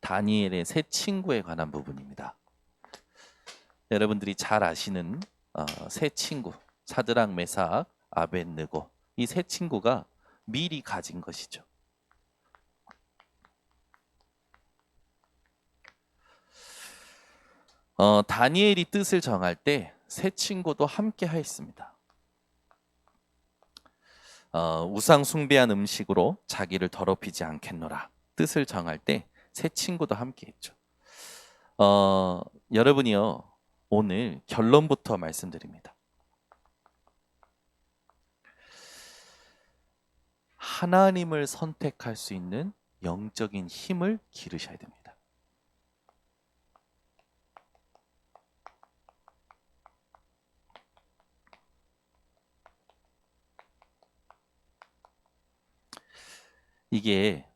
다니엘의 세 친구에 관한 부분입니다. 여러분들이 잘 아시는 세 친구, 사드락, 메삭, 아벳느고, 이 세 친구가 미리 가진 것이죠. 다니엘이 뜻을 정할 때 세 친구도 함께 하였습니다. 우상 숭배한 음식으로 자기를 더럽히지 않겠노라 뜻을 정할 때 세 친구도 함께 했죠. 여러분이요, 오늘 결론부터 말씀드립니다. 하나님을 선택할 수 있는 영적인 힘을 기르셔야 됩니다. 이게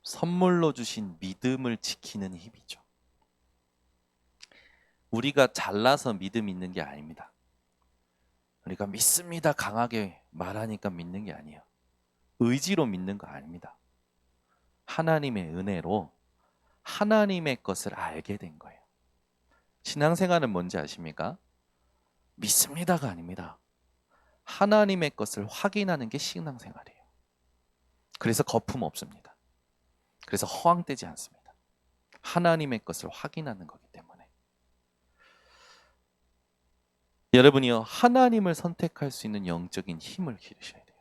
선물로 주신 믿음을 지키는 힘이죠. 우리가 잘나서 믿음 있는 게 아닙니다. 우리가 믿습니다 강하게 말하니까 믿는 게 아니에요. 의지로 믿는 거 아닙니다. 하나님의 은혜로 하나님의 것을 알게 된 거예요. 신앙생활은 뭔지 아십니까? 믿습니다가 아닙니다. 하나님의 것을 확인하는 게 신앙생활이에요. 그래서 거품 없습니다. 그래서 허황되지 않습니다. 하나님의 것을 확인하는 거기 때문에. 여러분이요, 하나님을 선택할 수 있는 영적인 힘을 기르셔야 돼요.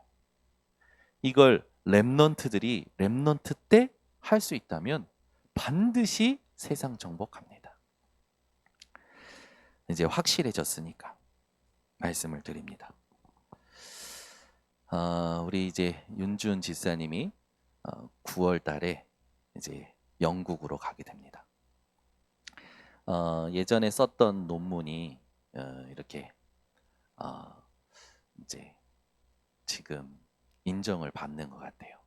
이걸 렘넌트들이 렘넌트 때 할 수 있다면 반드시 세상 정복합니다. 이제 확실해졌으니까 말씀을 드립니다. 우리 이제 윤준 집사님이 9월 달에 이제 영국으로 가게 됩니다. 예전에 썼던 논문이 이렇게 이제 지금 인정을 받는 것 같아요.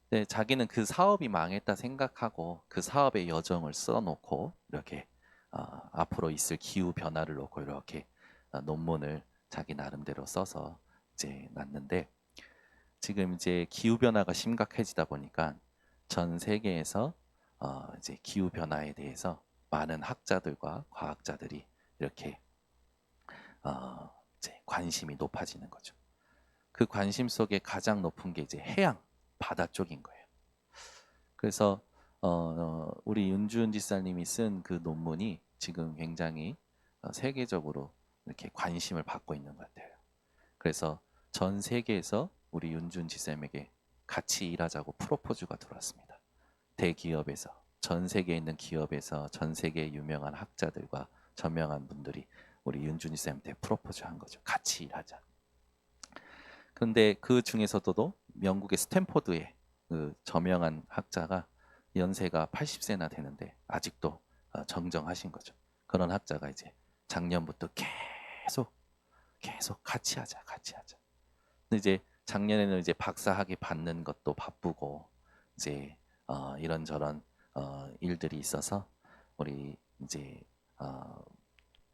근데 자기는 그 사업이 망했다 생각하고 그 사업의 여정을 써놓고 이렇게 앞으로 있을 기후 변화를 놓고 이렇게 논문을 자기 나름대로 써서 이제 놨는데, 지금 이제 기후 변화가 심각해지다 보니까 전 세계에서 이제 기후 변화에 대해서 많은 학자들과 과학자들이 이렇게 이제 관심이 높아지는 거죠. 그 관심 속에 가장 높은 게 이제 해양, 바다 쪽인 거예요. 그래서 우리 윤준 지사님이 쓴 그 논문이 지금 굉장히 세계적으로 이렇게 관심을 받고 있는 것 같아요. 그래서 전 세계에서 우리 윤준 지사님에게 같이 일하자고 프로포즈가 들어왔습니다. 대기업에서, 전 세계에 있는 기업에서 전 세계 유명한 학자들과 저명한 분들이 우리 윤준이 쌤한테 프로포즈 한 거죠. 같이 일하자. 그런데 그 중에서도 영국의 스탠포드의 그 저명한 학자가 연세가 80세나 되는데 아직도 정정하신 거죠. 그런 학자가 이제 작년부터 계속 같이 하자. 근데 이제 작년에는 이제 박사학위 받는 것도 바쁘고 이제 이런저런 일들이 있어서 우리 이제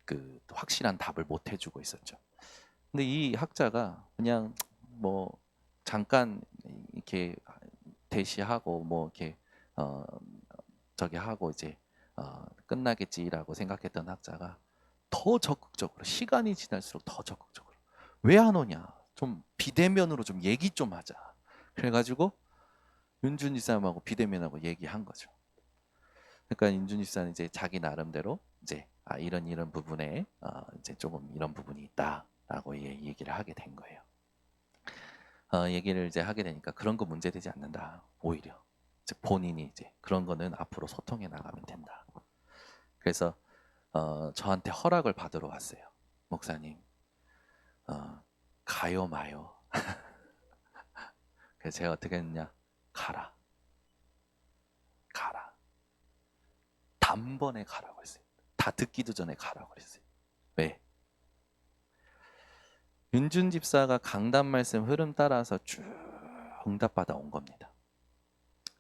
그 확실한 답을 못 해주고 있었죠. 근데 이 학자가 그냥 뭐 잠깐 이렇게 대시하고 뭐 이렇게 저기 하고 이제 끝나겠지라고 생각했던 학자가 더 적극적으로, 시간이 지날수록 더 적극적으로, 왜 안 오냐, 좀 비대면으로 좀 얘기 좀 하자. 그래가지고 윤준이 쌤하고 비대면하고 얘기한 거죠. 그러니까 윤준이 쌤은 이제 자기 나름대로 이제 이런 부분에 이제 조금 이런 부분이 있다라고 얘기를 하게 된 거예요. 얘기를 이제 하게 되니까 그런 거 문제되지 않는다. 오히려 이제 본인이 이제 그런 거는 앞으로 소통해 나가면 된다. 그래서 저한테 허락을 받으러 왔어요. 목사님, 가요 마요. 그래서 제가 어떻게 했느냐, 가라. 단번에 가라고 했어요. 다 듣기도 전에 가라고 그랬어요. 왜? 윤준 집사가 강단 말씀 흐름 따라서 쭉 응답받아 온 겁니다.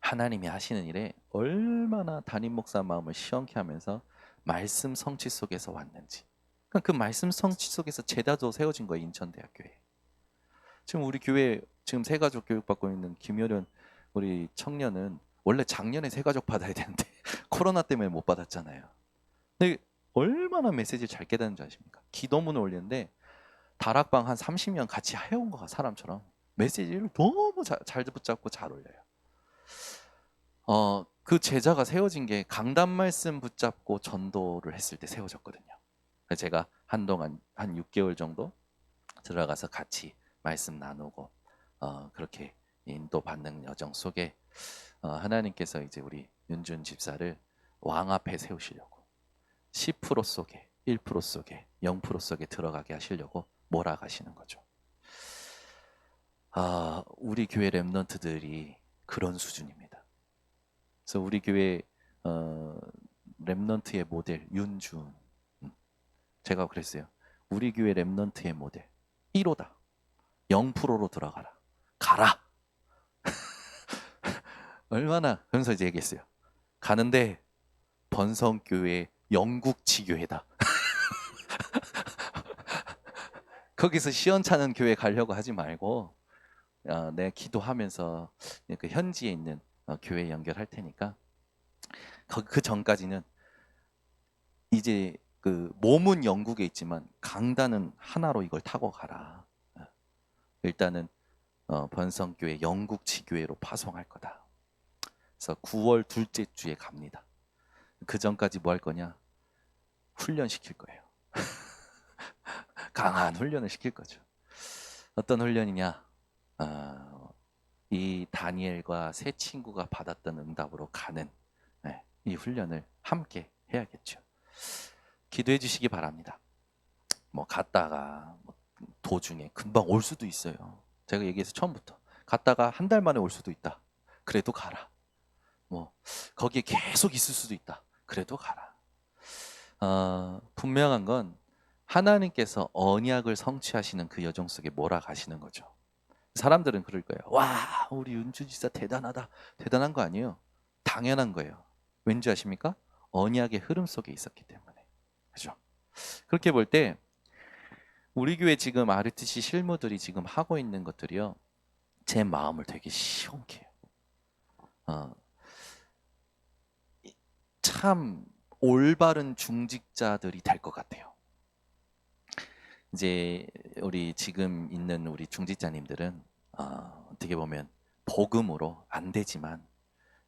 하나님이 하시는 일에 얼마나 담임 목사 마음을 시원케 하면서 말씀 성취 속에서 왔는지. 그 말씀 성취 속에서 제자도 세워진 거예요. 인천대학교에. 지금 우리 교회 지금 새가족 교육받고 있는 김효련 우리 청년은 원래 작년에 새가족 받아야 되는데 코로나 때문에 못 받았잖아요. 근데 얼마나 메시지를 잘 깨닫는 줄 아십니까? 기도문을 올리는데 다락방 한 30년 같이 해온 거가 사람처럼 메시지를 너무 잘 붙잡고 잘 올려요. 그 제자가 세워진 게 강단 말씀 붙잡고 전도를 했을 때 세워졌거든요. 그래서 제가 한동안 한 6개월 정도 들어가서 같이 말씀 나누고 그렇게 인도받는 여정 속에 하나님께서 이제 우리 윤준 집사를 왕 앞에 세우시려고 10% 속에 1% 속에 0% 속에 들어가게 하시려고 몰아가시는 거죠. 우리 교회 렘넌트들이 그런 수준입니다. 그래서 우리 교회 렘넌트의 모델 윤준, 제가 그랬어요. 우리 교회 렘넌트의 모델 1호다. 0%로 들어가라. 가라. 얼마나 그러면서 이제 얘기했어요. 가는데 번성교회 영국지교회다. 거기서 시원찮은 교회 가려고 하지 말고 내가 기도하면서 그 현지에 있는 교회 연결할 테니까 그 전까지는 이제 그 몸은 영국에 있지만 강단은 하나로 이걸 타고 가라. 일단은 번성교회 영국지교회로 파송할 거다. 그래서 9월 둘째 주에 갑니다. 그 전까지 뭐 할 거냐? 훈련시킬 거예요. 강한 훈련을 시킬 거죠. 어떤 훈련이냐? 이 다니엘과 세 친구가 받았던 응답으로 가는 이 훈련을 함께 해야겠죠. 기도해 주시기 바랍니다. 뭐 갔다가 도중에 금방 올 수도 있어요. 제가 얘기해서 처음부터 갔다가 한 달 만에 올 수도 있다. 그래도 가라. 뭐 거기에 계속 있을 수도 있다. 그래도 가라. 분명한 건 하나님께서 언약을 성취하시는 그 여정 속에 몰아가시는 거죠. 사람들은 그럴 거예요. 와, 우리 윤주 지사 대단하다. 대단한 거 아니에요. 당연한 거예요. 왠지 아십니까? 언약의 흐름 속에 있었기 때문에. 그죠? 그렇게 볼 때 우리 교회 지금 RTC 실무들이 지금 하고 있는 것들이요. 제 마음을 되게 시원케 해요. 참 올바른 중직자들이 될 것 같아요. 이제 우리 지금 있는 우리 중직자님들은 어떻게 보면 복음으로 안 되지만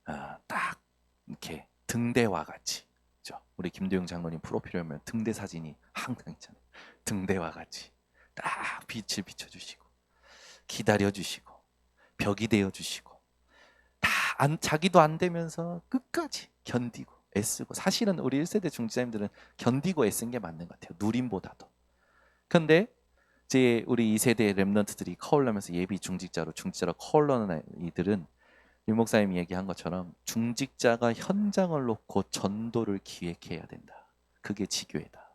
딱 이렇게 등대와 같이, 그렇죠? 우리 김도영 장로님 프로필에 보면 등대 사진이 항상 있잖아요. 등대와 같이 딱 빛을 비춰주시고 기다려주시고 벽이 되어주시고 자기도 안 되면서 끝까지 견디고 애쓰고, 사실은 우리 1세대 중직자님들은 견디고 애쓴 게 맞는 것 같아요. 누림보다도. 근데 이제 우리 2세대 렘넌트들이 커올라면서 예비 중직자로 커올라는 이들은 유 목사님이 얘기한 것처럼 중직자가 현장을 놓고 전도를 기획해야 된다. 그게 지교회다.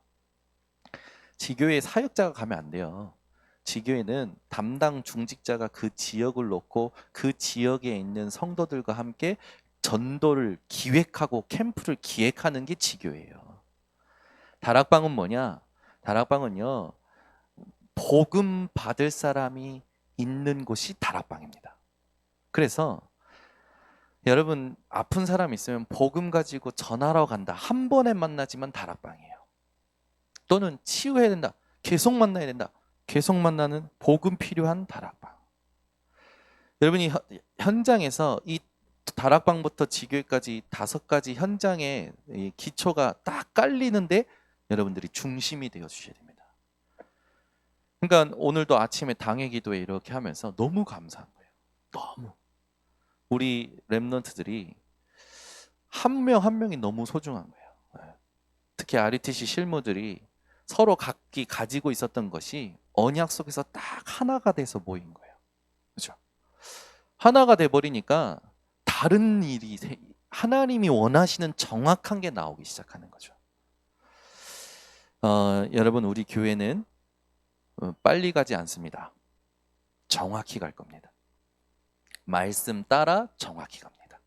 지교회 사역자가 가면 안 돼요. 지교회는 담당 중직자가 그 지역을 놓고 그 지역에 있는 성도들과 함께 전도를 기획하고 캠프를 기획하는 게 지교회예요. 다락방은 뭐냐? 다락방은요, 복음 받을 사람이 있는 곳이 다락방입니다. 그래서 여러분 아픈 사람 있으면 복음 가지고 전하러 간다. 한 번에 만나지만 다락방이에요. 또는 치유해야 된다. 계속 만나야 된다. 계속 만나는 복음 필요한 다락방. 여러분이 현장에서 이 다락방부터 지교회까지 5가지 현장의 기초가 딱 깔리는데 여러분들이 중심이 되어 주셔야 됩니다. 그러니까 오늘도 아침에 당회 기도회 이렇게 하면서 너무 감사한 거예요. 너무. 우리 렘넌트들이 한 명 한 명이 너무 소중한 거예요. 특히 RTC 실무들이 서로 각기 가지고 있었던 것이 언약 속에서 딱 하나가 돼서 모인 거예요. 그렇죠? 하나가 돼 버리니까 다른 일이 하나님이 원하시는 정확한 게 나오기 시작하는 거죠. 여러분 우리 교회는 빨리 가지 않습니다. 정확히 갈 겁니다. 말씀 따라 정확히 갑니다.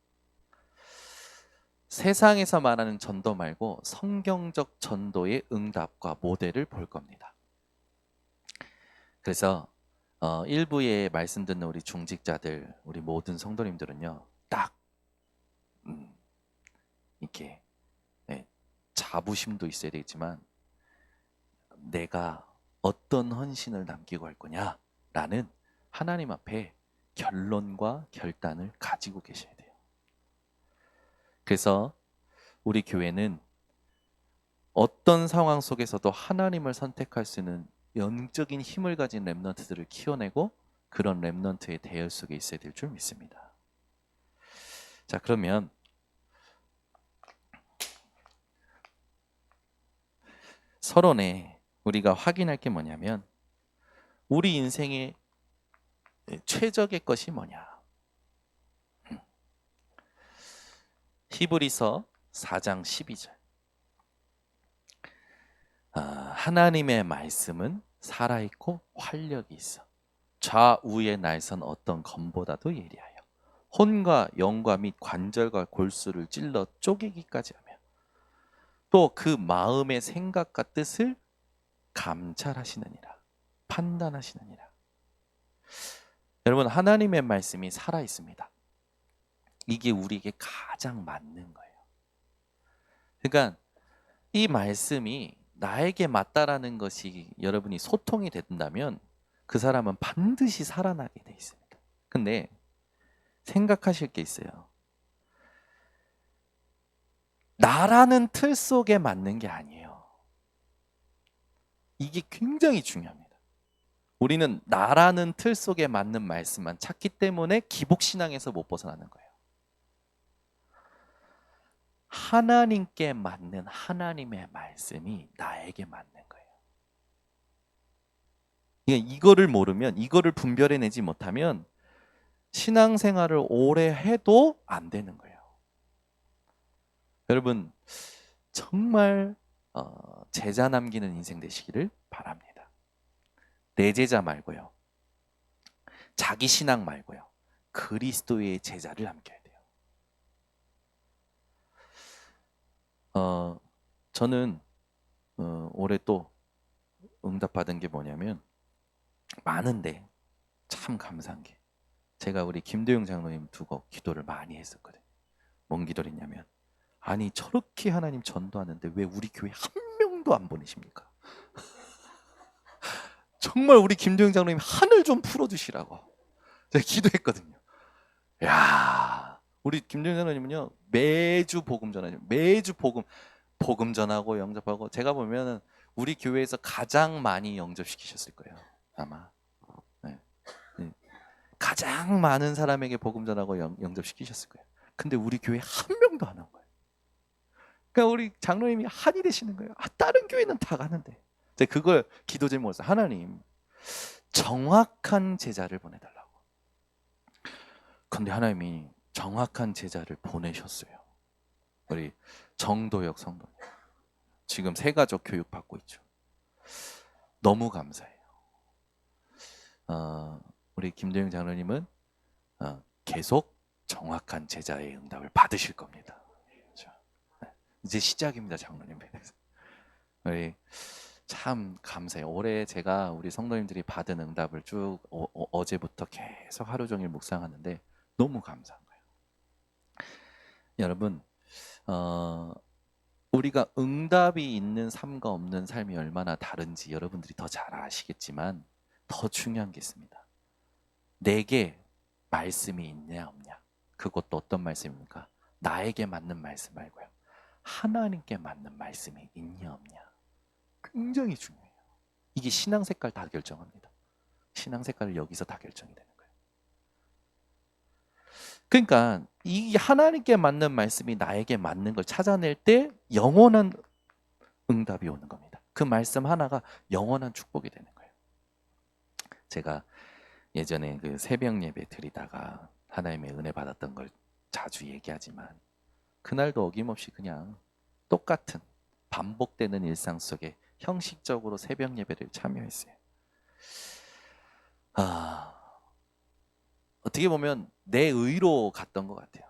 세상에서 말하는 전도 말고 성경적 전도의 응답과 모델을 볼 겁니다. 그래서 일부에 말씀 듣는 우리 중직자들, 우리 모든 성도님들은요, 딱 이렇게 자부심도 있어야 되겠지만 내가 어떤 헌신을 남기고 할 거냐라는 하나님 앞에 결론과 결단을 가지고 계셔야 돼요. 그래서 우리 교회는 어떤 상황 속에서도 하나님을 선택할 수 있는 영적인 힘을 가진 렘넌트들을 키워내고 그런 렘넌트의 대열 속에 있어야 될 줄 믿습니다. 자, 그러면 서론에 우리가 확인할 게 뭐냐면 우리 인생의 최적의 것이 뭐냐. 히브리서 4장 12절. 하나님의 말씀은 살아있고 활력이 있어 좌우의 날선 어떤 검보다도 예리하여 혼과 영과 및 관절과 골수를 찔러 쪼개기까지 하며 또 그 마음의 생각과 뜻을 감찰하시느니라. 판단하시느니라. 여러분, 하나님의 말씀이 살아있습니다. 이게 우리에게 가장 맞는 거예요. 그러니까 이 말씀이 나에게 맞다라는 것이 여러분이 소통이 된다면 그 사람은 반드시 살아나게 돼 있습니다. 근데 생각하실 게 있어요. 나라는 틀 속에 맞는 게 아니에요. 이게 굉장히 중요합니다. 우리는 나라는 틀 속에 맞는 말씀만 찾기 때문에 기복신앙에서 못 벗어나는 거예요. 하나님께 맞는 하나님의 말씀이 나에게 맞는 거예요. 이거를 모르면, 이거를 분별해내지 못하면 신앙생활을 오래 해도 안 되는 거예요. 여러분, 정말 제자 남기는 인생 되시기를 바랍니다. 내 제자 말고요. 자기 신앙 말고요. 그리스도의 제자를 남겨야 돼요. 저는 올해 또 응답받은 게 뭐냐면 많은데 참 감사한 게 제가 우리 김도영 장로님 두고 기도를 많이 했었거든요. 뭔 기도를 했냐면 아니 저렇게 하나님 전도하는데 왜 우리 교회 한 명도 안 보내십니까? 정말 우리 김도영 장로님 하늘 좀 풀어주시라고 제가 기도했거든요. 야, 우리 김도영 장로님은요 매주 복음 전하죠. 매주 복음 전하고 영접하고 제가 보면은 우리 교회에서 가장 많이 영접시키셨을 거예요. 아마 네. 네. 가장 많은 사람에게 복음 전하고 영접시키셨을 거예요. 근데 우리 교회 한 명도 안 온 거예요. 그러니까 우리 장로님이 한이 되시는 거예요. 다른 교회는 다 가는데. 제가 그걸 기도 제목으로 하나님 정확한 제자를 보내달라고. 근데 하나님이 정확한 제자를 보내셨어요. 우리 정도혁 성도님. 지금 새가족 교육 받고 있죠. 너무 감사해요. 우리 김도영 장로님은 계속 정확한 제자의 응답을 받으실 겁니다. 그렇죠? 이제 시작입니다, 장로님. 우리 참 감사해요. 올해 제가 우리 성도님들이 받은 응답을 쭉 어제부터 계속 하루 종일 묵상하는데 너무 감사한 거예요. 여러분, 우리가 응답이 있는 삶과 없는 삶이 얼마나 다른지 여러분들이 더 잘 아시겠지만 더 중요한 게 있습니다. 내게 말씀이 있냐 없냐. 그것도 어떤 말씀입니까? 나에게 맞는 말씀 말고요. 하나님께 맞는 말씀이 있냐 없냐. 굉장히 중요해요. 이게 신앙 색깔 다 결정합니다. 신앙 색깔을 여기서 다 결정이 되는 거예요. 그러니까 이 하나님께 맞는 말씀이 나에게 맞는 걸 찾아낼 때 영원한 응답이 오는 겁니다. 그 말씀 하나가 영원한 축복이 되는 거예요. 제가 예전에 그 새벽 예배 드리다가 하나님의 은혜 받았던 걸 자주 얘기하지만 그날도 어김없이 그냥 똑같은 반복되는 일상 속에 형식적으로 새벽 예배를 참여했어요. 어떻게 보면 내 의로 갔던 것 같아요.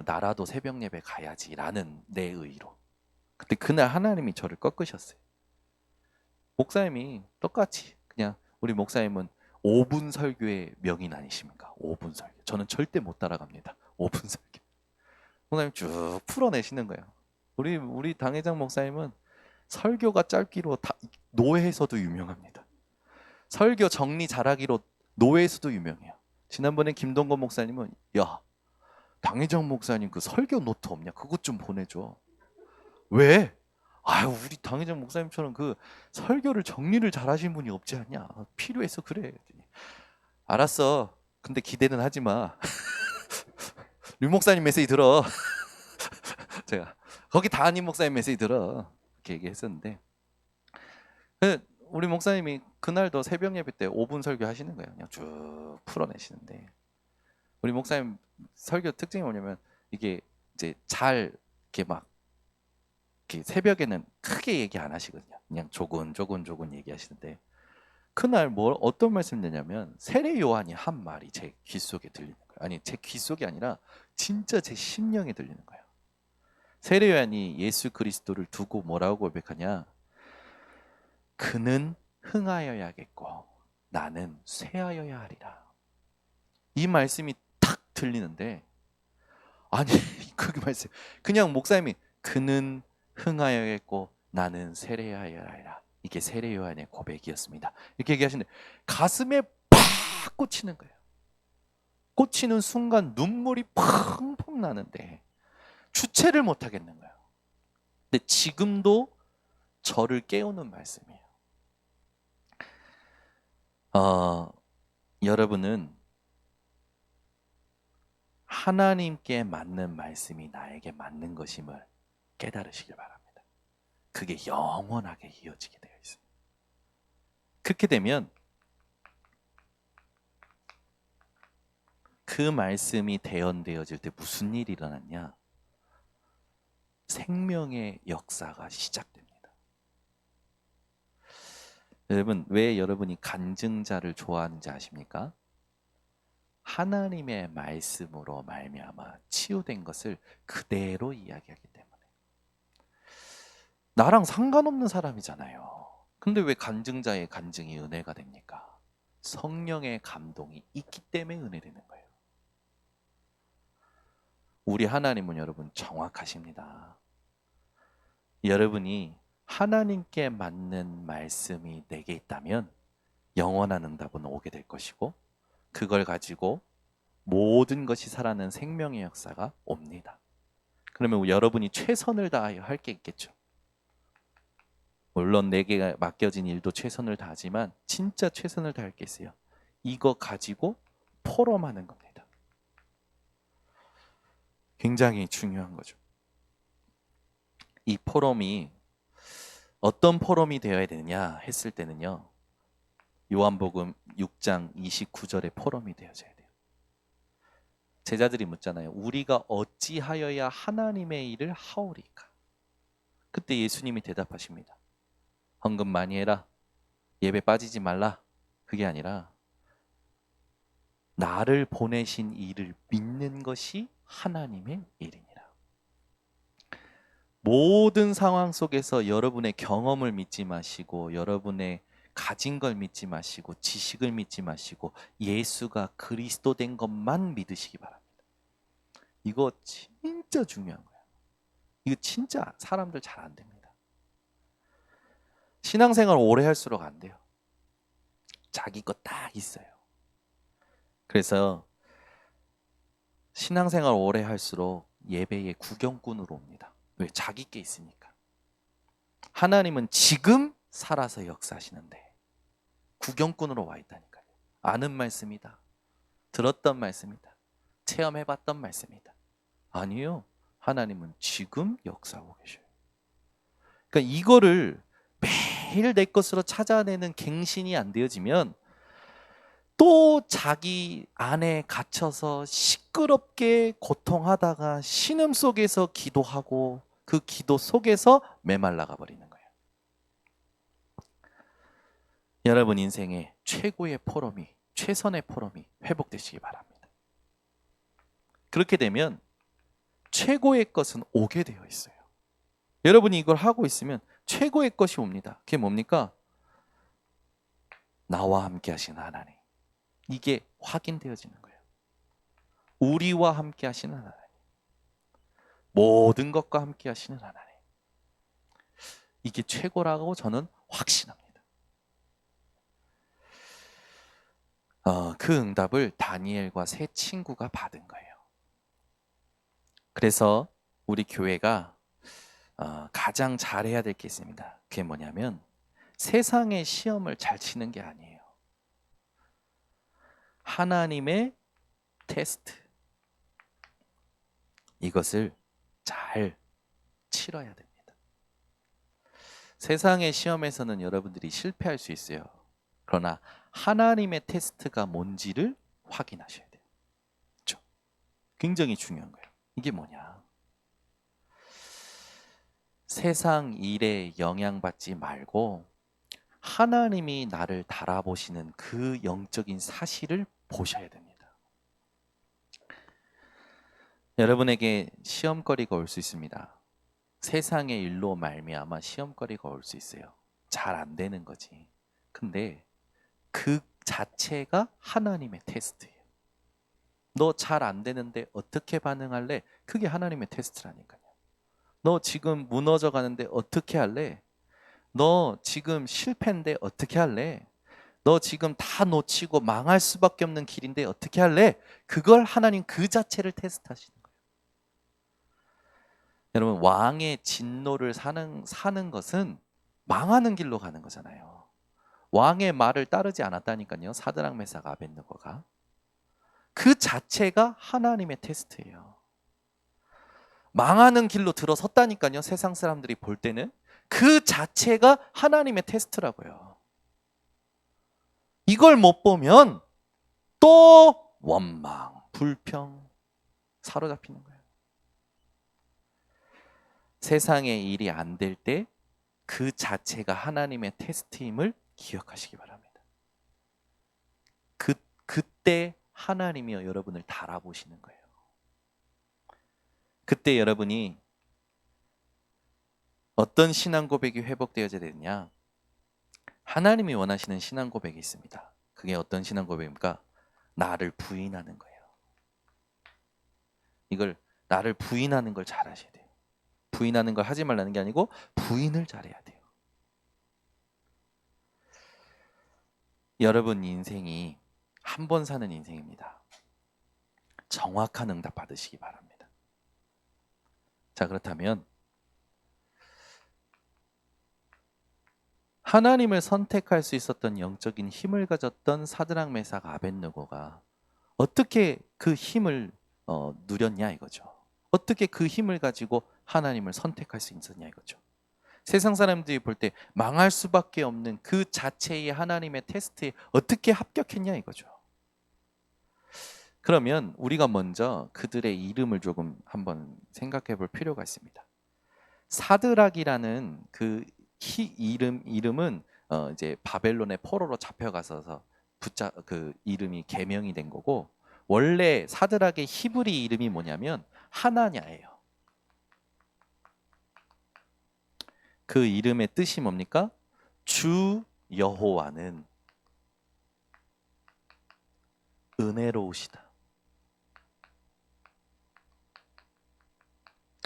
나라도 새벽 예배 가야지라는 내 의로. 근데 그날 하나님이 저를 꺾으셨어요. 목사님이 똑같이 그냥 우리 목사님은 5분 설교의 명인 아니십니까? 5분 설교. 저는 절대 못 따라갑니다. 5분 설교. 목사님 쭉 풀어내시는 거예요. 우리 당회장 목사님은 설교가 짧기로 노회에서도 유명합니다. 설교 정리 잘하기로 노회에서도 유명해요. 지난번에 김동건 목사님은 야, 당회장 목사님 그 설교 노트 없냐? 그것 좀 보내줘. 왜? 아유, 우리 당회장 목사님처럼 그 설교를 정리를 잘하신 분이 없지 않냐? 필요해서 그래. 알았어. 근데 기대는 하지 마. 류 목사님 메시지 들어. 제가 거기 담임 목사님 메시지 들어. 이렇게 얘기했었는데 우리 목사님이 그날도 새벽 예배 때 5분 설교 하시는 거예요. 그냥 쭉 풀어내시는데 우리 목사님 설교 특징이 뭐냐면 이게 이제 잘 이렇게 막 이렇게 새벽에는 크게 얘기 안 하시거든요. 그냥 조곤조곤 얘기하시는데 그날 어떤 말씀 드냐면 세례 요한이 한 말이 제 귀 속에 들리는 거예요. 아니 제 귀 속이 아니라 진짜 제 심령에 들리는 거예요. 세례 요한이 예수 그리스도를 두고 뭐라고 고백하냐? 그는 흥하여야겠고 나는 쇠하여야 하리라. 이 말씀이 탁 들리는데 아니 그 말씀 그냥 목사님이 그는 흥하여야겠고 나는 세례하여야 하리라. 이게 세례 요한의 고백이었습니다. 이렇게 얘기하시는데 가슴에 팍 꽂히는 거예요. 꽂히는 순간 눈물이 펑펑 나는데 주체를 못 하겠는 거예요. 근데 지금도 저를 깨우는 말씀이에요. 여러분은 하나님께 맞는 말씀이 나에게 맞는 것임을 깨달으시길 바랍니다. 그게 영원하게 이어지게 되어 있습니다. 그렇게 되면 그 말씀이 대언되어질 때 무슨 일이 일어났냐? 생명의 역사가 시작됩니다. 여러분, 왜 여러분이 간증자를 좋아하는지 아십니까? 하나님의 말씀으로 말미암아 치유된 것을 그대로 이야기하기 때문에. 나랑 상관없는 사람이잖아요. 근데 왜 간증자의 간증이 은혜가 됩니까? 성령의 감동이 있기 때문에 은혜되는 거예요. 우리 하나님은 여러분 정확하십니다. 여러분이 하나님께 맞는 말씀이 내게 있다면 영원한 응답은 오게 될 것이고 그걸 가지고 모든 것이 살아나는 생명의 역사가 옵니다. 그러면 여러분이 최선을 다하여 할 게 있겠죠. 물론 내게 맡겨진 일도 최선을 다하지만 진짜 최선을 다할 게 있어요. 이거 가지고 포럼하는 겁니다. 굉장히 중요한 거죠. 이 포럼이 어떤 포럼이 되어야 되느냐 했을 때는요. 요한복음 6장 29절의 포럼이 되어져야 돼요. 제자들이 묻잖아요. 우리가 어찌하여야 하나님의 일을 하오리까? 그때 예수님이 대답하십니다. 헌금 많이 해라. 예배 빠지지 말라. 그게 아니라 나를 보내신 이를 믿는 것이 하나님의 일이니라. 모든 상황 속에서 여러분의 경험을 믿지 마시고 여러분의 가진 걸 믿지 마시고 지식을 믿지 마시고 예수가 그리스도 된 것만 믿으시기 바랍니다. 이거 진짜 중요한 거예요. 이거 진짜 사람들 잘 안 됩니다. 신앙생활 오래 할수록 안 돼요. 자기 거 딱 있어요. 그래서 신앙생활 오래 할수록 예배에 구경꾼으로 옵니다. 왜? 자기 게 있으니까. 하나님은 지금 살아서 역사하시는데 구경꾼으로 와 있다니까요. 아는 말씀이다. 들었던 말씀이다. 체험해봤던 말씀이다. 아니요. 하나님은 지금 역사하고 계셔요. 그러니까 이거를 매일 내 것으로 찾아내는 갱신이 안 되어지면 또 자기 안에 갇혀서 시끄럽게 고통하다가 신음 속에서 기도하고 그 기도 속에서 메말라가 버리는 거예요. 여러분 인생의 최고의 포럼이, 최선의 포럼이 회복되시기 바랍니다. 그렇게 되면 최고의 것은 오게 되어 있어요. 여러분이 이걸 하고 있으면 최고의 것이 옵니다. 그게 뭡니까? 나와 함께 하시는 하나님. 이게 확인되어지는 거예요. 우리와 함께 하시는 하나님. 모든 것과 함께 하시는 하나님. 이게 최고라고 저는 확신합니다. 그 응답을 다니엘과 세 친구가 받은 거예요. 그래서 우리 교회가 가장 잘해야 될 게 있습니다. 그게 뭐냐면 세상의 시험을 잘 치는 게 아니에요. 하나님의 테스트, 이것을 잘 치러야 됩니다. 세상의 시험에서는 여러분들이 실패할 수 있어요. 그러나 하나님의 테스트가 뭔지를 확인하셔야 돼요. 그렇죠? 굉장히 중요한 거예요. 이게 뭐냐? 세상 일에 영향받지 말고 하나님이 나를 달아보시는 그 영적인 사실을 보셔야 됩니다. 여러분에게 시험거리가 올 수 있습니다. 세상의 일로 말미암아 시험거리가 올 수 있어요. 잘 안 되는 거지. 근데 그 자체가 하나님의 테스트예요. 너 잘 안 되는데 어떻게 반응할래? 그게 하나님의 테스트라니까요. 너 지금 무너져 가는데 어떻게 할래? 너 지금 실패인데 어떻게 할래? 너 지금 다 놓치고 망할 수밖에 없는 길인데 어떻게 할래? 그걸 하나님 그 자체를 테스트하시는 거예요. 여러분, 왕의 진노를 사는 것은 망하는 길로 가는 거잖아요. 왕의 말을 따르지 않았다니까요. 사드락 메삭 아벳느고가. 그 자체가 하나님의 테스트예요. 망하는 길로 들어섰다니까요. 세상 사람들이 볼 때는 그 자체가 하나님의 테스트라고요. 이걸 못 보면 또 원망, 불평, 사로잡히는 거예요. 세상의 일이 안 될 때 그 자체가 하나님의 테스트임을 기억하시기 바랍니다. 그때 하나님이요 여러분을 달아보시는 거예요. 그때 여러분이 어떤 신앙 고백이 회복되어야 되느냐? 하나님이 원하시는 신앙 고백이 있습니다. 그게 어떤 신앙 고백입니까? 나를 부인하는 거예요. 이걸 나를 부인하는 걸 잘하셔야 돼요. 부인하는 걸 하지 말라는 게 아니고 부인을 잘해야 돼요. 여러분 인생이 한 번 사는 인생입니다. 정확한 응답 받으시기 바랍니다. 자, 그렇다면 하나님을 선택할 수 있었던 영적인 힘을 가졌던 사드락 메삭 아벳느고가 어떻게 그 힘을 누렸냐 이거죠. 어떻게 그 힘을 가지고 하나님을 선택할 수 있었냐 이거죠. 세상 사람들이 볼 때 망할 수밖에 없는 그 자체의 하나님의 테스트에 어떻게 합격했냐 이거죠. 그러면 우리가 먼저 그들의 이름을 조금 한번 생각해 볼 필요가 있습니다. 사드락이라는 그 이름은 이제 바벨론의 포로로 잡혀가서 그 이름이 개명이 된 거고, 원래 사드락의 히브리 이름이 뭐냐면 하나냐예요. 그 이름의 뜻이 뭡니까? 주 여호와는 은혜로우시다.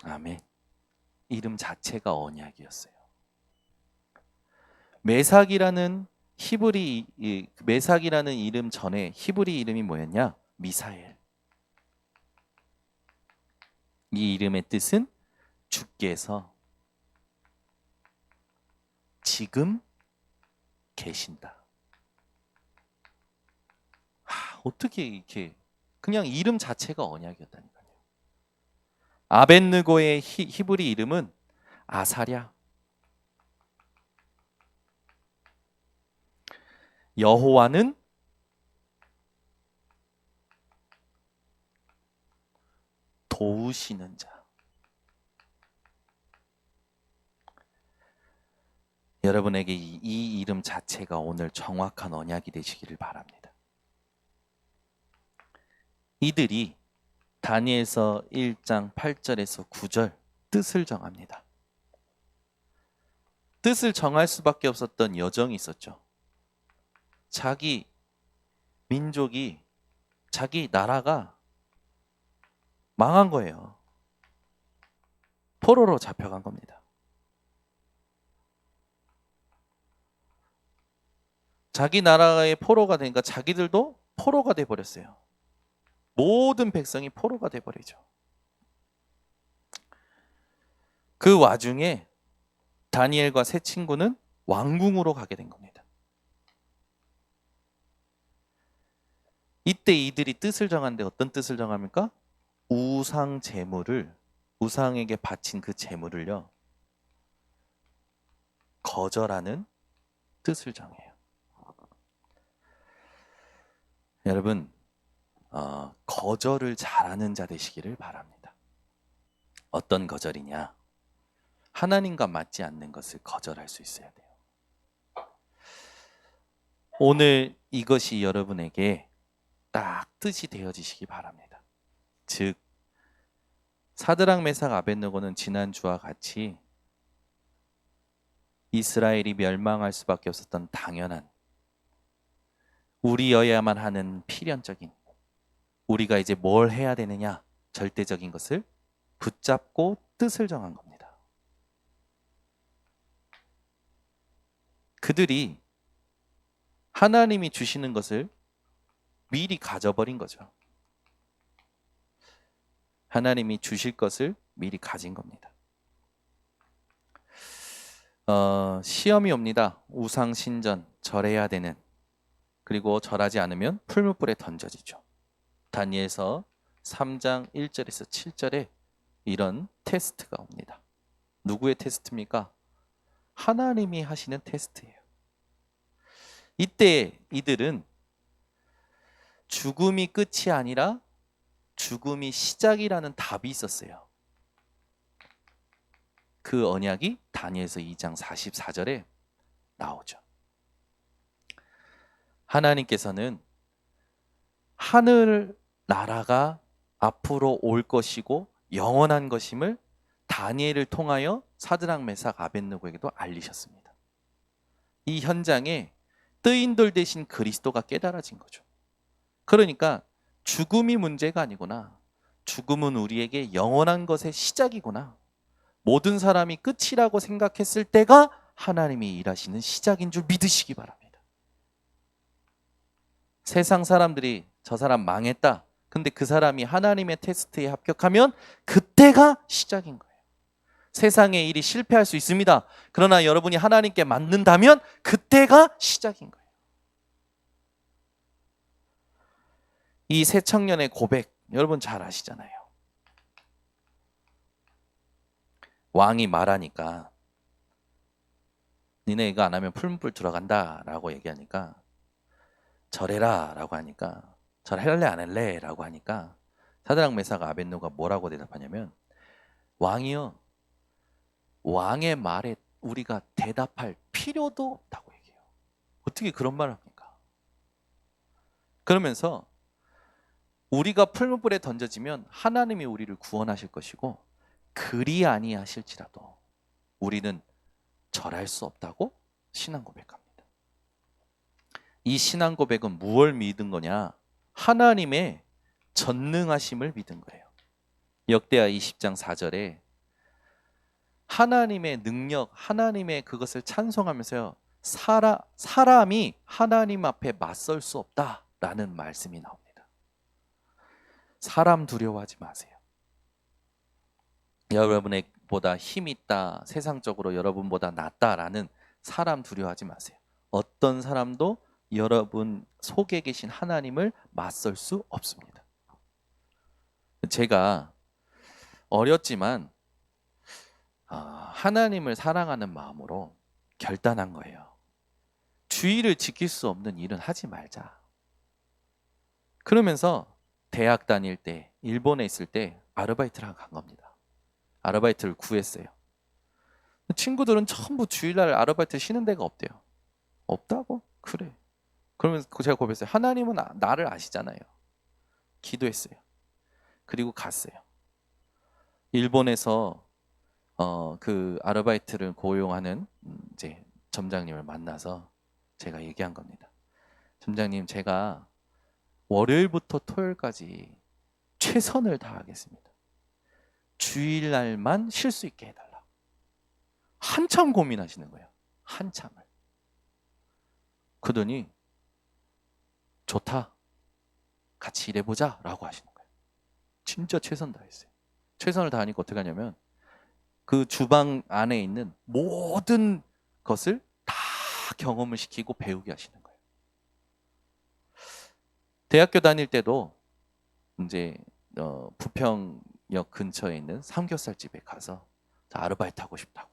아멘. 이름 자체가 언약이었어요. 메삭이라는 메삭이라는 이름 전에 히브리 이름이 뭐였냐? 미사엘. 이 이름의 뜻은 주께서 지금 계신다. 어떻게 이렇게 그냥 이름 자체가 언약이었다니까요. 아벳느고의 히브리 이름은 아사랴. 여호와는 도우시는 자. 여러분에게 이 이름 자체가 오늘 정확한 언약이 되시기를 바랍니다. 이들이 다니엘서 1장 8절에서 9절 뜻을 정합니다. 뜻을 정할 수밖에 없었던 여정이 있었죠. 자기 민족이, 자기 나라가 망한 거예요. 포로로 잡혀간 겁니다. 자기 나라의 포로가 되니까 자기들도 포로가 돼버렸어요. 모든 백성이 포로가 돼버리죠. 그 와중에 다니엘과 세 친구는 왕궁으로 가게 된 겁니다. 이때 이들이 뜻을 정하는데 어떤 뜻을 정합니까? 우상 제물을, 우상에게 바친 그 제물을요, 거절하는 뜻을 정해요. 여러분, 거절을 잘하는 자 되시기를 바랍니다. 어떤 거절이냐? 하나님과 맞지 않는 것을 거절할 수 있어야 돼요. 오늘 이것이 여러분에게 딱 뜻이 되어지시기 바랍니다. 즉, 사드락 메삭 아벳느고는 지난주와 같이 이스라엘이 멸망할 수밖에 없었던 당연한, 우리여야만 하는 필연적인, 우리가 이제 뭘 해야 되느냐, 절대적인 것을 붙잡고 뜻을 정한 겁니다. 그들이 하나님이 주시는 것을 미리 가져버린 거죠. 하나님이 주실 것을 미리 가진 겁니다. 시험이 옵니다. 우상신전 절해야 되는, 그리고 절하지 않으면 풀무불에 던져지죠. 다니엘서 3장 1절에서 7절에 이런 테스트가 옵니다. 누구의 테스트입니까? 하나님이 하시는 테스트예요. 이때 이들은 죽음이 끝이 아니라 죽음이 시작이라는 답이 있었어요. 그 언약이 다니엘서 2장 44절에 나오죠. 하나님께서는 하늘 나라가 앞으로 올 것이고 영원한 것임을 다니엘을 통하여 사드락 메삭 아벳느고에게도 알리셨습니다. 이 현장에 뜨인돌 대신 그리스도가 깨달아진 거죠. 그러니까 죽음이 문제가 아니구나. 죽음은 우리에게 영원한 것의 시작이구나. 모든 사람이 끝이라고 생각했을 때가 하나님이 일하시는 시작인 줄 믿으시기 바랍니다. 세상 사람들이 저 사람 망했다. 근데 그 사람이 하나님의 테스트에 합격하면 그때가 시작인 거예요. 세상의 일이 실패할 수 있습니다. 그러나 여러분이 하나님께 맞는다면 그때가 시작인 거예요. 이 새 청년의 고백, 여러분 잘 아시잖아요. 왕이 말하니까 니네 이거 안 하면 풀무불 들어간다 라고 얘기하니까, 절해라 라고 하니까, 절할래 안 할래 라고 하니까 사드락 메삭 아벳느고가 뭐라고 대답하냐면, 왕이요, 왕의 말에 우리가 대답할 필요도 없다고 얘기해요. 어떻게 그런 말을 합니까? 그러면서 우리가 풀무불에 던져지면 하나님이 우리를 구원하실 것이고, 그리 아니하실지라도 우리는 절할 수 없다고 신앙 고백합니다. 이 신앙 고백은 무엇을 믿은 거냐? 하나님의 전능하심을 믿은 거예요. 역대하 20장 4절에 하나님의 능력, 하나님의 그것을 찬송하면서요, 사람이 하나님 앞에 맞설 수 없다라는 말씀이 나옵니다. 사람 두려워하지 마세요. 여러분보다 힘 있다, 세상적으로 여러분보다 낫다라는 사람 두려워하지 마세요. 어떤 사람도 여러분 속에 계신 하나님을 맞설 수 없습니다. 제가 어렸지만 하나님을 사랑하는 마음으로 결단한 거예요. 주의를 지킬 수 없는 일은 하지 말자. 그러면서 대학 다닐 때, 일본에 있을 때 아르바이트를 간 겁니다. 아르바이트를 구했어요. 친구들은 전부 주일날 아르바이트 쉬는 데가 없대요. 없다고? 그래. 그러면서 제가 고백했어요. 하나님은 나를 아시잖아요. 기도했어요. 그리고 갔어요. 일본에서 그 아르바이트를 고용하는 이제 점장님을 만나서 제가 얘기한 겁니다. 점장님, 제가 월요일부터 토요일까지 최선을 다하겠습니다. 주일날만 쉴 수 있게 해달라. 한참 고민하시는 거예요. 한참을. 그러더니 좋다, 같이 일해보자 라고 하시는 거예요. 진짜 최선 다했어요. 최선을 다하니까 어떻게 하냐면 그 주방 안에 있는 모든 것을 다 경험을 시키고 배우게 하시는 거예요. 대학교 다닐 때도 이제 부평역 근처에 있는 삼겹살집에 가서 아르바이트 하고 싶다고.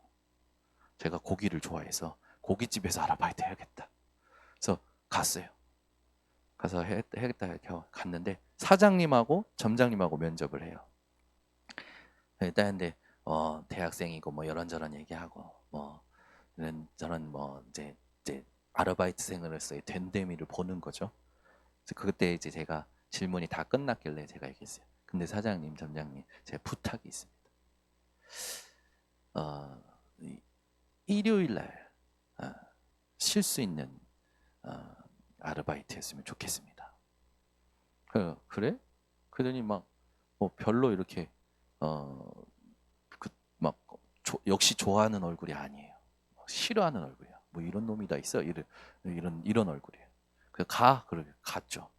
제가 고기를 좋아해서 고깃집에서 아르바이트 해야겠다. 그래서 갔어요. 가서 해야겠다 이렇게 갔는데 사장님하고 점장님하고 면접을 해요. 일단 근데 대학생이고 뭐 이런저런 얘기하고 뭐 이런저런 뭐 이제 아르바이트생으로서의 된데미를 보는 거죠. 그래서 그때 이제 제가 질문이 다 끝났길래 제가 얘기했어요. 근데 사장님, 점장님, 제가 부탁이 있습니다. 일요일 날 쉴 수 있는 아르바이트였으면 좋겠습니다. 그래? 그러더니 막 별로 이렇게 막 역시 좋아하는 얼굴이 아니에요. 싫어하는 얼굴이야. 뭐 이런 놈이 다 있어. 이런 얼굴이에요. 그래서 그러게 갔죠.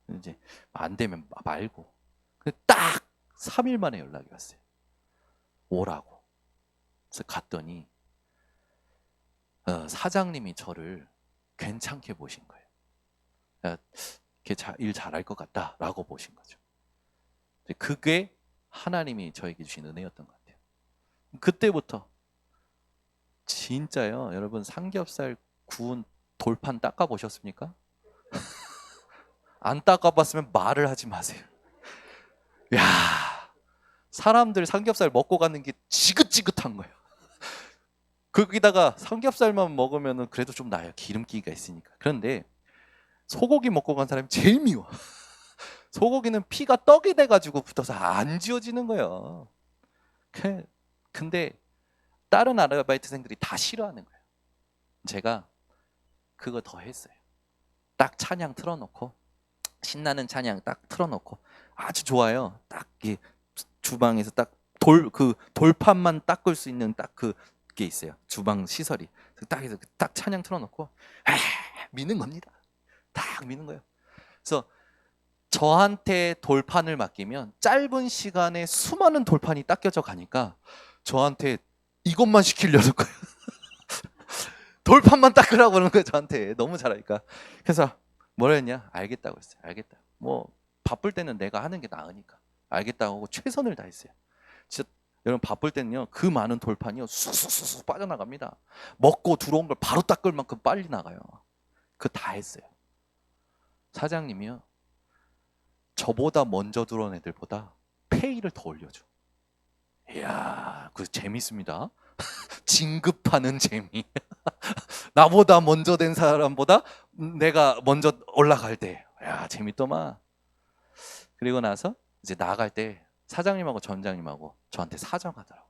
이제 안 되면 말고. 딱 3일 만에 연락이 왔어요. 오라고. 그래서 갔더니 사장님이 저를 괜찮게 보신 거예요. 걔 일 잘할 것 같다라고 보신 거죠. 그게 하나님이 저에게 주신 은혜였던 것 같아요. 그때부터 진짜요. 여러분 삼겹살 구운 돌판 닦아 보셨습니까? 안 닦아봤으면 말을 하지 마세요. 야, 사람들 삼겹살 먹고 가는 게 지긋지긋한 거예요. 거기다가 삼겹살만 먹으면 그래도 좀 나아요. 기름기가 있으니까. 그런데 소고기 먹고 간 사람이 제일 미워. 소고기는 피가 떡이 돼가지고 붙어서 안 지워지는 거예요. 근데 다른 아르바이트생들이 다 싫어하는 거예요. 제가 그거 더 했어요. 딱 찬양 틀어놓고 신나는 찬양 딱 틀어놓고 아주 좋아요. 딱 주방에서 딱 돌판만 닦을 수 있는 딱 그게 있어요. 주방 시설이. 딱 해서 딱 찬양 틀어놓고 미는 겁니다. 딱 미는 거예요. 그래서 저한테 돌판을 맡기면 짧은 시간에 수많은 돌판이 닦여져 가니까 저한테 이것만 시키려는 거예요. 돌판만 닦으라고 그러는 거예요. 저한테 너무 잘하니까. 그래서 뭐라 했냐? 알겠다고 했어요. 알겠다. 뭐 바쁠 때는 내가 하는 게 나으니까 알겠다고 하고 최선을 다했어요. 진짜 여러분 바쁠 때는요 그 많은 돌판이요 쑥쑥쑥 빠져나갑니다. 먹고 들어온 걸 바로 닦을 만큼 빨리 나가요. 그거 다 했어요. 사장님이요 저보다 먼저 들어온 애들보다 페이를 더 올려줘. 이야, 그 재밌습니다. 진급하는 재미. 나보다 먼저 된 사람보다 내가 먼저 올라갈 때, 야 재밌더만. 그리고 나서 이제 나갈 때 사장님하고 점장님하고 저한테 사정하더라고.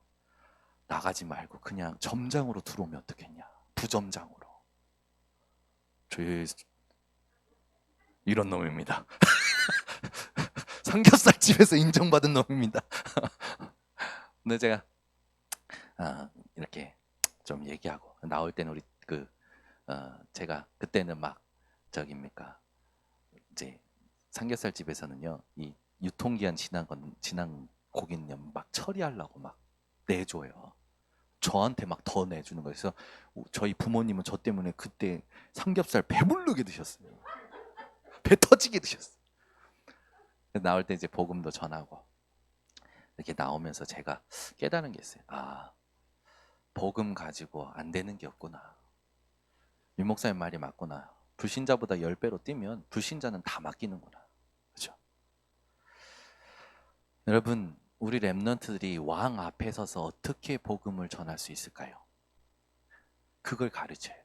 나가지 말고 그냥 점장으로 들어오면 어떻겠냐. 부점장으로. 저 이런 놈입니다. 삼겹살 집에서 인정받은 놈입니다. 근데 제가 이렇게 좀 얘기하고 나올 때는 우리 제가 그때는 막 저깁니까 이제 삼겹살 집에서는요 이 유통기한 지난 고기는 막 처리하려고 막 내줘요. 저한테 막 더 내주는 거예요. 그래서 저희 부모님은 저 때문에 그때 삼겹살 배부르게 드셨어요. 배 터지게 드셨어요. 나올 때 이제 복음도 전하고 이렇게 나오면서 제가 깨달은 게 있어요. 복음 가지고 안 되는 게 없구나. 유 목사님 말이 맞구나. 불신자보다 10배로 뛰면 불신자는 다 맡기는구나. 그렇죠? 여러분, 우리 렘넌트들이 왕 앞에 서서 어떻게 복음을 전할 수 있을까요? 그걸 가르쳐야 돼요.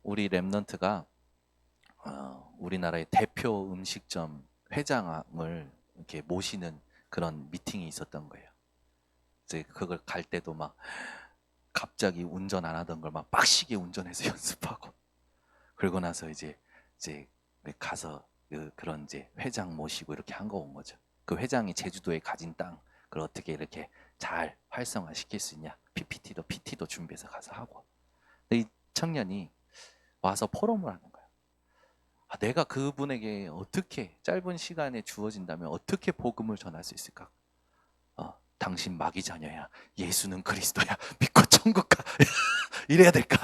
우리 렘넌트가 우리나라의 대표 음식점 회장을 이렇게 모시는 그런 미팅이 있었던 거예요. 이제 그걸 갈 때도 막 갑자기 운전 안 하던 걸 막 빡시게 운전해서 연습하고 그러고 나서 이제 가서 그런 이제 회장 모시고 이렇게 한 거 온 거죠. 그 회장이 제주도에 가진 땅 그걸 어떻게 이렇게 잘 활성화 시킬 수 있냐 PT도 준비해서 가서 하고. 근데 청년이 와서 포럼을 하는 거예요. 내가 그분에게 어떻게 짧은 시간에 주어진다면 어떻게 복음을 전할 수 있을까? 당신 마귀 자녀야. 예수는 그리스도야. 믿고 천국 가. 이래야 될까?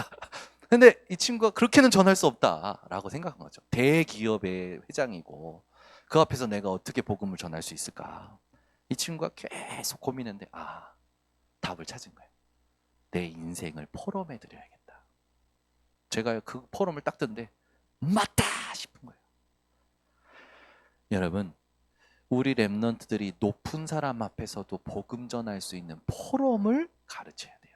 근데 이 친구가 그렇게는 전할 수 없다라고 생각한 거죠. 대기업의 회장이고 그 앞에서 내가 어떻게 복음을 전할 수 있을까? 이 친구가 계속 고민했는데 답을 찾은 거예요. 내 인생을 포럼해 드려야겠다. 제가 그 포럼을 딱 듣는데 맞다 싶은 거예요. 여러분, 우리 랩런트들이 높은 사람 앞에서도 복음 전할 수 있는 포럼을 가르쳐야 돼요.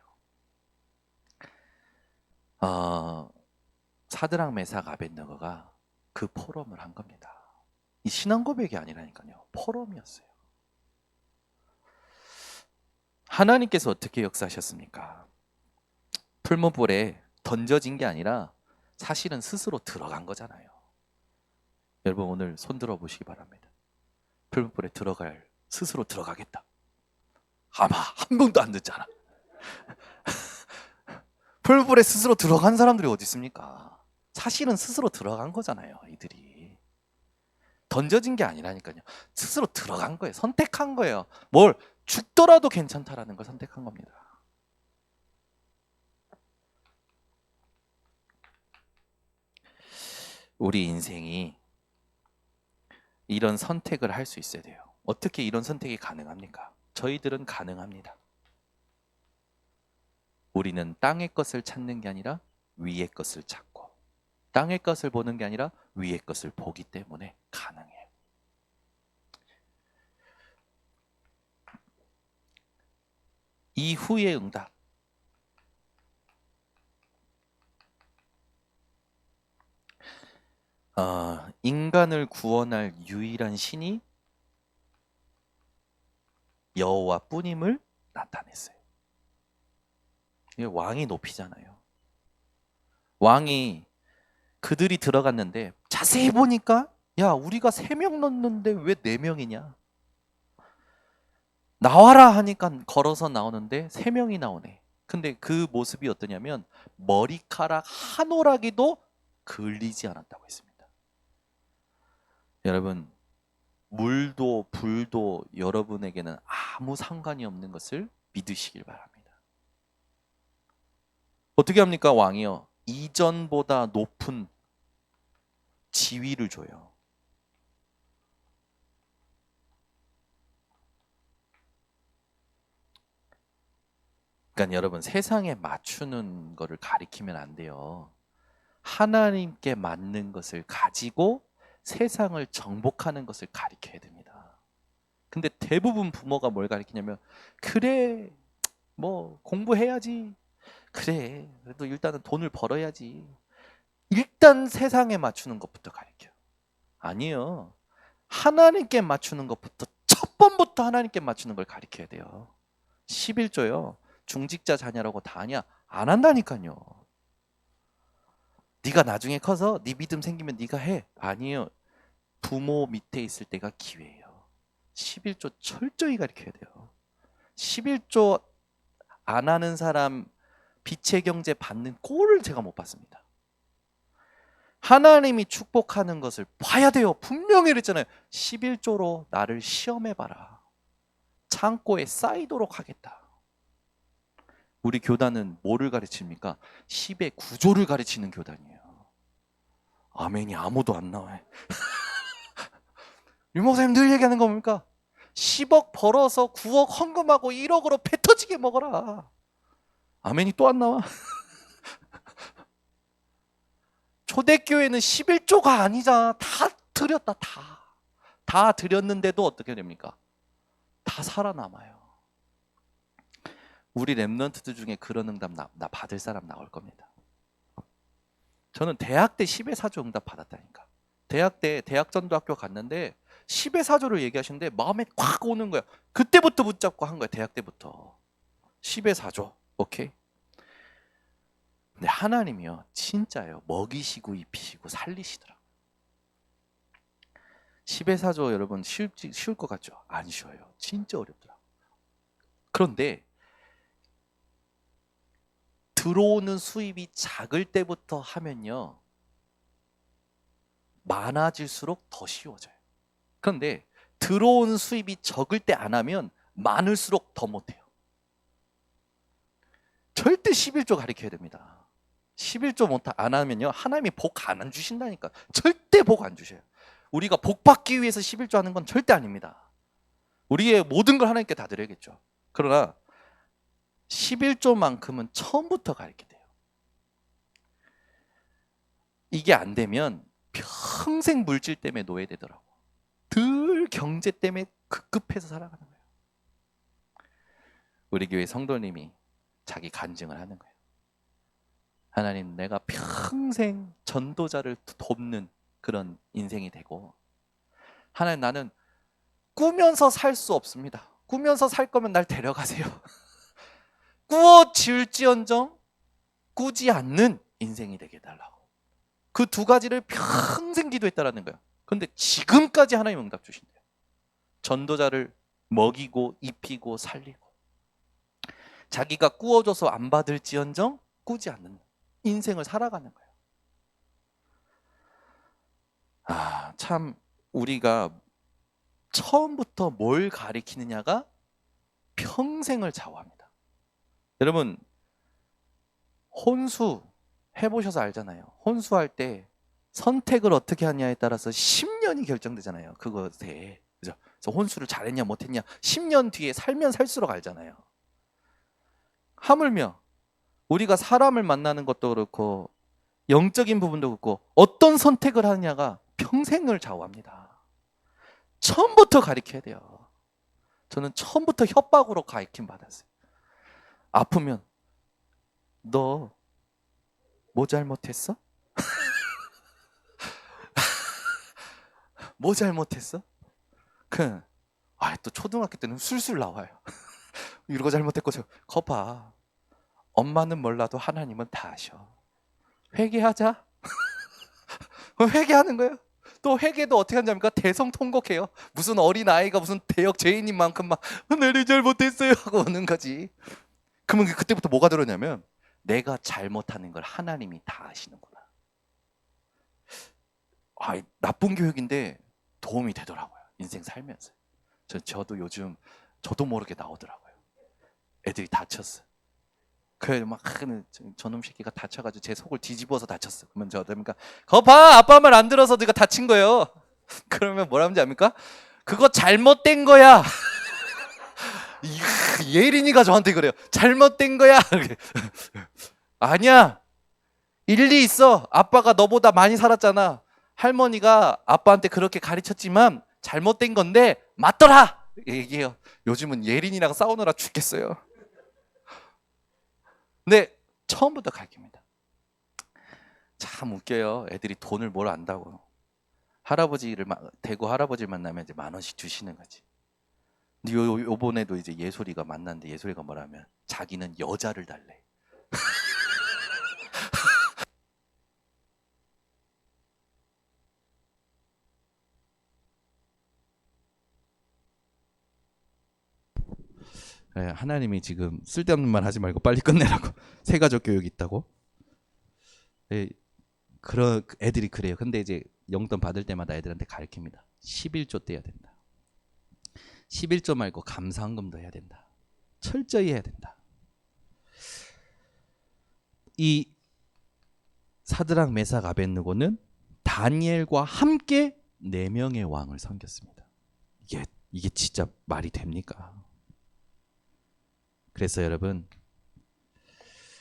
사드락 메삭 아벳느고가 그 포럼을 한 겁니다. 이 신앙 고백이 아니라니까요. 포럼이었어요. 하나님께서 어떻게 역사하셨습니까? 풀무불에 던져진 게 아니라 사실은 스스로 들어간 거잖아요. 여러분 오늘 손 들어 보시기 바랍니다. 풀무불에 스스로 들어가겠다. 아마 한 명도 안 듣잖아. 풀무불에 스스로 들어간 사람들이 어디 있습니까? 사실은 스스로 들어간 거잖아요. 이들이 던져진 게 아니라니까요. 스스로 들어간 거예요. 선택한 거예요. 뭘 죽더라도 괜찮다라는 걸 선택한 겁니다. 우리 인생이 이런 선택을 할 수 있어야 돼요. 어떻게 이런 선택이 가능합니까? 저희들은 가능합니다. 우리는 땅의 것을 찾는 게 아니라 위의 것을 찾고 땅의 것을 보는 게 아니라 위의 것을 보기 때문에 가능해요. 이후의 응답. 인간을 구원할 유일한 신이 여호와뿐임을 나타냈어요. 이게 왕이 높이잖아요. 왕이 그들이 들어갔는데 자세히 보니까 야 우리가 3명 넣는데 왜 4명이냐? 나와라 하니까 걸어서 나오는데 3명이 나오네. 근데 그 모습이 어떠냐면 머리카락 한 오락이도 걸리지 않았다고 했습니다. 여러분 물도 불도 여러분에게는 아무 상관이 없는 것을 믿으시길 바랍니다. 어떻게 합니까? 왕이요. 이전보다 높은 지위를 줘요. 그러니까 여러분 세상에 맞추는 거를 가리키면 안 돼요. 하나님께 맞는 것을 가지고 세상을 정복하는 것을 가리켜야 됩니다. 근데 대부분 부모가 뭘 가리키냐면 그래 뭐 공부해야지. 그래 그래도 일단은 돈을 벌어야지. 일단 세상에 맞추는 것부터 가르쳐. 아니요. 하나님께 맞추는 것부터 첫 번부터 하나님께 맞추는 걸 가르쳐야 돼요. 11조요. 중직자 자녀라고 다 하냐? 안 한다니까요. 네가 나중에 커서 네 믿음 생기면 네가 해. 아니요. 부모 밑에 있을 때가 기회예요. 11조 철저히 가르쳐야 돼요. 11조 안 하는 사람 빛의 경제 받는 꼴을 제가 못 봤습니다. 하나님이 축복하는 것을 봐야 돼요. 분명히 그랬잖아요. 11조로 나를 시험해봐라. 창고에 쌓이도록 하겠다. 우리 교단은 뭐를 가르칩니까? 10의 구조를 가르치는 교단이에요. 아멘이 아무도 안 나와요. 유 목사님 늘 얘기하는 거 뭡니까? 10억 벌어서 9억 헌금하고 1억으로 배 터지게 먹어라. 아멘이 또 안 나와. 초대교회는 11조가 아니잖아. 다 드렸다. 다 드렸는데도 어떻게 됩니까? 다 살아남아요. 우리 랩런트들 중에 그런 응답 나 받을 사람 나올 겁니다. 저는 대학 때 10의 4조 응답 받았다니까. 대학 때 대학전도학교 갔는데 10의 4조를 얘기하시는데 마음에 콱 오는 거야. 그때부터 붙잡고 한 거야. 대학 때부터. 10의 4조. 오케이? 근데 하나님이요. 진짜요. 먹이시고 입히시고 살리시더라. 10의 4조 여러분 쉬울 것 같죠? 안 쉬워요. 진짜 어렵더라. 그런데 들어오는 수입이 작을 때부터 하면요, 많아질수록 더 쉬워져요. 그런데 들어오는 수입이 적을 때 안 하면 많을수록 더 못해요. 절대 11조 가리켜야 됩니다. 11조 안 하면요, 하나님이 복 안 주신다니까. 절대 복 안 주셔요. 우리가 복 받기 위해서 11조 하는 건 절대 아닙니다. 우리의 모든 걸 하나님께 다 드려야겠죠. 그러나 11조만큼은 처음부터 가르쳐야 돼요. 이게 안 되면 평생 물질 때문에 노예되더라고. 늘 경제 때문에 급급해서 살아가는 거예요. 우리 교회 성도님이 자기 간증을 하는 거예요. 하나님, 내가 평생 전도자를 돕는 그런 인생이 되고, 하나님, 나는 꾸면서 살 수 없습니다. 꾸면서 살 거면 날 데려가세요. 꾸어 지을지언정 꾸지 않는 인생이 되게 해달라고. 그 두 가지를 평생 기도했다라는 거예요. 그런데 지금까지 하나님 응답 주신대요. 전도자를 먹이고 입히고 살리고, 자기가 꾸어줘서 안 받을지언정 꾸지 않는 인생을 살아가는 거예요. 참 우리가 처음부터 뭘 가리키느냐가 평생을 좌우합니다. 여러분, 혼수 해보셔서 알잖아요. 혼수할 때 선택을 어떻게 하냐에 따라서 10년이 결정되잖아요. 그것에. 그죠? 그래서 혼수를 잘했냐 못했냐 10년 뒤에 살면 살수록 알잖아요. 하물며 우리가 사람을 만나는 것도 그렇고 영적인 부분도 그렇고 어떤 선택을 하느냐가 평생을 좌우합니다. 처음부터 가르쳐야 돼요. 저는 처음부터 협박으로 가르침 받았어요. 아프면 너 뭐 잘못했어? 뭐 잘못했어? 또 초등학교 때는 술술 나와요. 이거 잘못했고 거 봐. 엄마는 몰라도 하나님은 다 아셔. 회개하자. 회개하는 거예요. 또 회개도 어떻게 하냐니까 대성통곡해요. 무슨 어린아이가 무슨 대역 죄인인 만큼 막 내를 잘못했어요 하고 오는 거지. 그러면 그때부터 뭐가 들었냐면 내가 잘못하는 걸 하나님이 다 아시는구나. 나쁜 교육인데 도움이 되더라고요. 인생 살면서. 저도 요즘 저도 모르게 나오더라고요. 애들이 다쳤어. 그래 막 저놈 새끼가 다쳐가지고 제 속을 뒤집어서 다쳤어. 그러면 그러니까 거봐, 아빠 말 안 들어서 네가 다친 거예요. 그러면 뭐라는지 압니까? 그거 잘못된 거야. 예린이가 저한테 그래요. 잘못된 거야. 아니야. 일리 있어. 아빠가 너보다 많이 살았잖아. 할머니가 아빠한테 그렇게 가르쳤지만 잘못된 건데 맞더라. 얘기해요. 요즘은 예린이랑 싸우느라 죽겠어요. 근데 처음부터 가르칩니다. 참 웃겨요. 애들이 돈을 뭘 안다고. 대구 할아버지를 만나면 이제 10,000원씩 주시는 거지. 근데 요번에도 이제 예솔이가 만났는데 예솔이가 뭐라면 자기는 여자를 달래. 하나님이 지금 쓸데없는 말 하지 말고 빨리 끝내라고. 세가족 교육 있다고. 그런 애들이 그래요. 근데 이제 용돈 받을 때마다 애들한테 가르칩니다. 11조 떼야 된다. 11조 말고 감사헌금도 해야 된다. 철저히 해야 된다. 이 사드락 메삭 아벳느고는 다니엘과 함께 4명의 왕을 섬겼습니다. 이게 진짜 말이 됩니까? 그래서 여러분,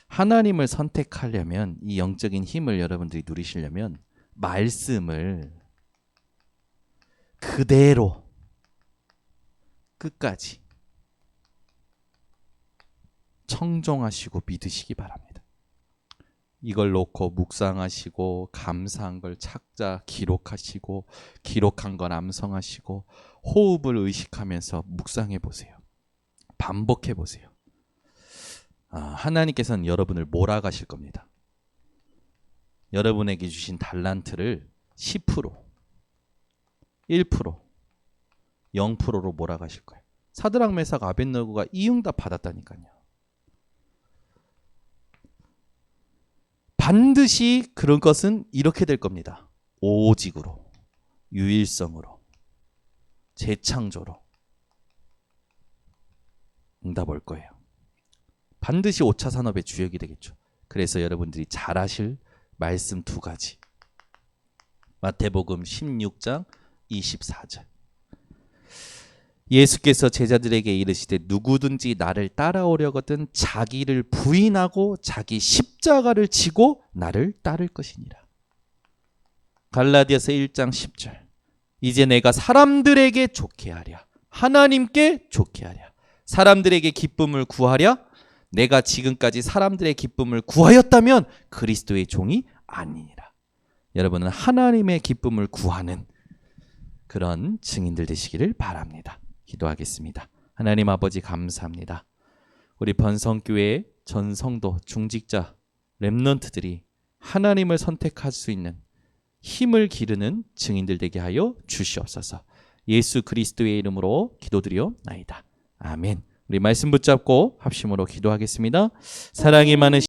하나님을 선택하려면, 이 영적인 힘을 여러분들이 누리시려면 말씀을 그대로 끝까지 청종하시고 믿으시기 바랍니다. 이걸 놓고 묵상하시고 감사한 걸 찾자 기록하시고 기록한 걸 암송하시고 호흡을 의식하면서 묵상해 보세요. 반복해 보세요. 하나님께서는 여러분을 몰아가실 겁니다. 여러분에게 주신 달란트를 10%, 1%, 0%로 몰아가실 거예요. 사드락 메삭 아벳느고가 이 응답 받았다니까요. 반드시 그런 것은 이렇게 될 겁니다. 오직으로, 유일성으로, 재창조로 응답 올 거예요. 반드시 5차 산업의 주역이 되겠죠. 그래서 여러분들이 잘 아실 말씀 두 가지. 마태복음 16장 24절. 예수께서 제자들에게 이르시되 누구든지 나를 따라오려거든 자기를 부인하고 자기 십자가를 지고 나를 따를 것이니라. 갈라디아서 1장 10절. 이제 내가 사람들에게 좋게 하랴. 하나님께 좋게 하랴. 사람들에게 기쁨을 구하랴. 내가 지금까지 사람들의 기쁨을 구하였다면 그리스도의 종이 아니니라. 여러분은 하나님의 기쁨을 구하는 그런 증인들 되시기를 바랍니다. 기도하겠습니다. 하나님 아버지 감사합니다. 우리 번성교회 전 성도, 중직자, 렘넌트들이 하나님을 선택할 수 있는 힘을 기르는 증인들 되게 하여 주시옵소서. 예수 그리스도의 이름으로 기도드리옵나이다. 아멘. 우리 말씀 붙잡고 합심으로 기도하겠습니다. 사랑이 많으신